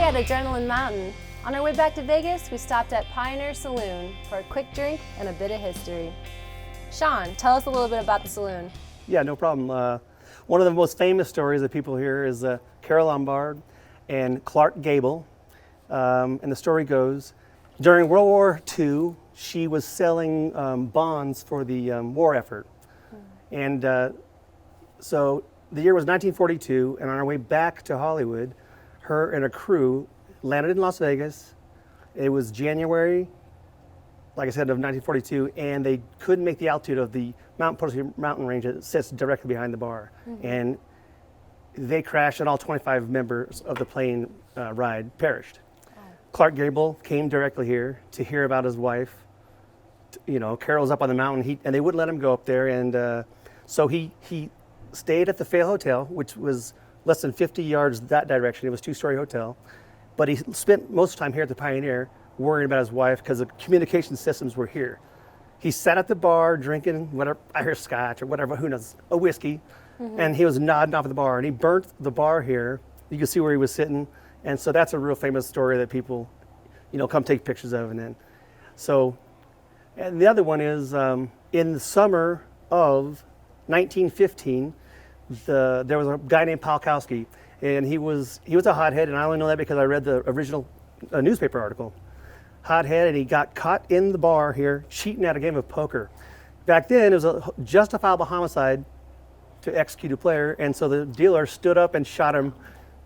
at Adrenaline Mountain. On our way back to Vegas, we stopped at Pioneer Saloon for a quick drink and a bit of history. Sean, tell us a little bit about the saloon. Yeah, no problem. One of the most famous stories that people hear is Carol Lombard and Clark Gable. And the story goes, during World War II, she was selling bonds for the war effort. And so the year was 1942, and on our way back to Hollywood, her and a crew landed in Las Vegas. It was January, like I said, of 1942, and they couldn't make the altitude of the Mount Potosi mountain range that sits directly behind the bar. And they crashed, and all 25 members of the plane ride perished. Clark Gable came directly here to hear about his wife. You know, Carol's up on the mountain, and they wouldn't let him go up there, and so he stayed at the Fail Hotel, which was less than 50 yards that direction. It was a two-story hotel, but he spent most of the time here at the Pioneer worrying about his wife because the communication systems were here. He sat at the bar drinking whatever, I hear scotch or whatever, who knows, a whiskey, and he was nodding off at the bar, and he burnt the bar here. You can see where he was sitting, and so that's a real famous story that people, you know, come take pictures of. And then, so, and the other one is in the summer of 1915, there was a guy named Palkowski, and he was a hothead, and I only know that because I read the original newspaper article. Hothead, and he got caught in the bar here cheating at a game of poker. Back then, it was a justifiable homicide to execute a player, and so the dealer stood up and shot him.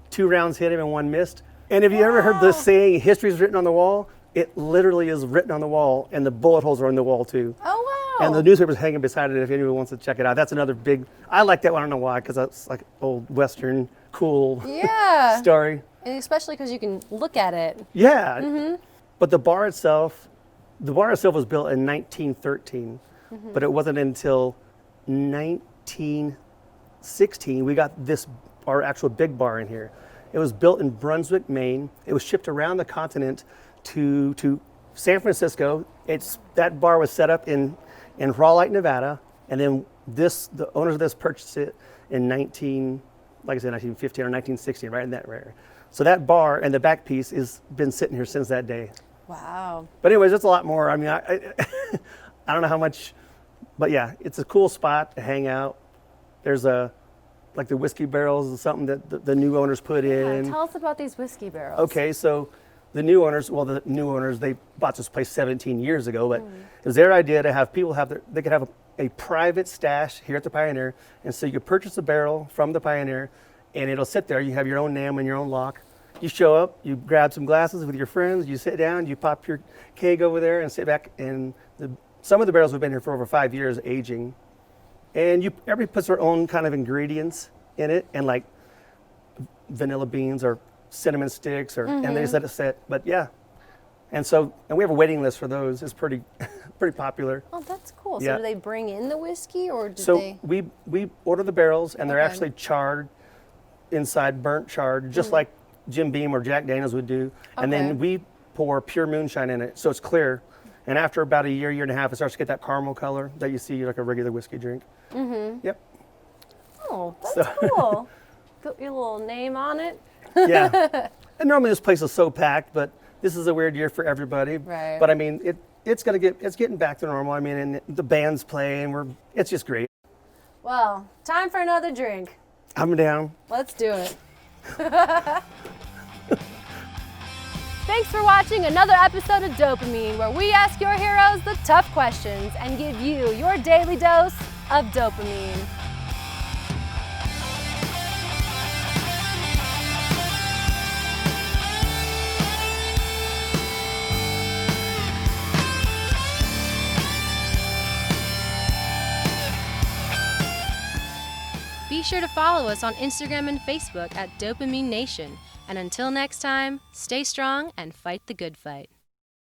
2 rounds hit him and 1 missed. And have you ever heard the saying, history is written on the wall? It literally is written on the wall, and the bullet holes are on the wall too. Oh, wow. And the newspaper's hanging beside it if anyone wants to check it out. That's another big, I like that one, I don't know why, because that's like old Western, cool story. And especially because you can look at it. Yeah. But the bar itself was built in 1913, but it wasn't until 1916 we got our actual big bar in here. It was built in Brunswick, Maine. It was shipped around the continent to San Francisco. That bar was set up in Raleigh, Nevada, and then the owners of this purchased it in 1915 or 1916, right in that area. So that bar and the back piece has been sitting here since that day. Wow. But anyways, it's a lot more. I mean, I don't know how much, but yeah, it's a cool spot to hang out. There's like the whiskey barrels is something that the new owners put in. Tell us about these whiskey barrels. Okay, so the new owners, they bought this place 17 years ago, but it was their idea to have people they could have a private stash here at the Pioneer, and so you could purchase a barrel from the Pioneer, and it'll sit there. You have your own name and your own lock. You show up, you grab some glasses with your friends, you sit down, you pop your keg over there and sit back, and some of the barrels have been here for over 5 years aging. And everybody puts their own kind of ingredients in it, and like vanilla beans or cinnamon sticks, and they just let it sit. But yeah, and we have a waiting list for those. It's pretty popular. Oh, that's cool. Yeah. So do they bring in the whiskey, or we order the barrels, and they're actually charred inside, burnt charred, just like Jim Beam or Jack Daniels would do. And then we pour pure moonshine in it, so it's clear. And after about a year and a half, it starts to get that caramel color that you see like a regular whiskey drink. Yep. Oh, that's cool. Put your little name on it. Yeah. And normally this place is so packed, but this is a weird year for everybody. Right. But I mean, it's getting back to normal. I mean, and the band's playing. It's just great. Well, time for another drink. I'm down. Let's do it. Thanks for watching another episode of Dopamine, where we ask your heroes the tough questions and give you your daily dose of dopamine. Be sure to follow us on Instagram and Facebook at Dopamine Nation. And until next time, stay strong and fight the good fight.